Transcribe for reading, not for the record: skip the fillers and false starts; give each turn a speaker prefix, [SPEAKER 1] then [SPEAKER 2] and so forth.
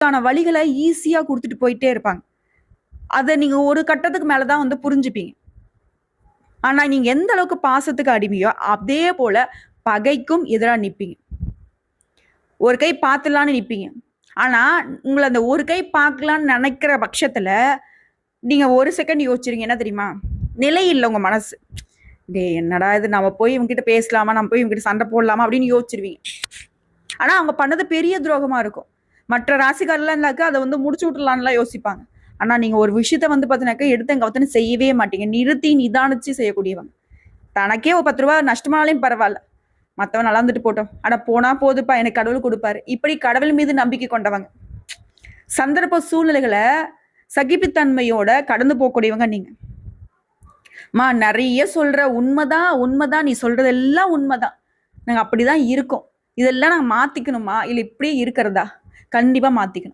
[SPEAKER 1] வழிகளை ஈஸியா குடுத்துட்டு போயிட்டே இருப்பாங்க. அத நீங்க ஒரு கட்டத்துக்கு மேல தான் வந்து புரிஞ்சுப்பீங்க. ஆனா நீங்க எந்த அளவுக்கு பாசத்துக்கு அடிமையோ, அதே போல பகைக்கும் எதிரா நிப்பீங்க. ஒரு கை பாத்துடலான்னு நிப்பீங்க. ஆனா, உங்கள அந்த ஒரு கை பார்க்கலான்னு நெனைக்கிற பட்சத்துல, நீங்க 1 செகண்ட் யோசிச்சிருங்க. என்ன தெரியுமா? நிலை இல்ல உங்க மனசு. "டேய் என்னடா இது நம்ம போய் இவங்ககிட்ட பேசலாமா? நம்ம போய் இவங்ககிட்ட சண்டை போடலாமா?" அப்படின்னு யோசிச்சிருவீங்க. ஆனா, அவங்க பண்ணது பெரிய துரோகமா இருக்கும். மற்ற ராசிக்காரர்லாம் இருந்தாக்க அத வந்து முடிச்சு விட்டுறலான்லாம் யோசிப்பாங்க. ஆனா, நீங்க ஒரு விஷயத்த வந்து பார்த்தீங்கன்னாக்க, எடுத்தேன் கவுத்தேன்னு செய்யவே மாட்டீங்க. நிறுத்தி நிதானிச்சு செய்யக்கூடியவங்க. தனக்கே ஒரு ரூ. 10 நஷ்டமானாலும் பரவால்ல. மத்தவன் நல்லா இருந்துட்டு போட்டும். அட போனா போதுப்பா எனக்கு கடவுள் குடுப்பாரு. இப்படி கடவுள் மீது நம்பிக்கை கொண்டவங்க. சந்தர்ப்ப சூழ்நிலைகள சகிப்புத்தன்மையோட கடந்து போகக்கூடியவங்க நீங்க. நெறைய சொல்ற உண்மதான், உண்மதான். நீ சொல்றதெல்லாம் உண்மதான். நாங்க அப்படிதான் இருக்கோம். இதெல்லாம் நாங்க மாத்திக்கணுமா? இல்ல இப்படியே இருக்கிறதா? கண்டிப்பா மாத்திக்கணும்.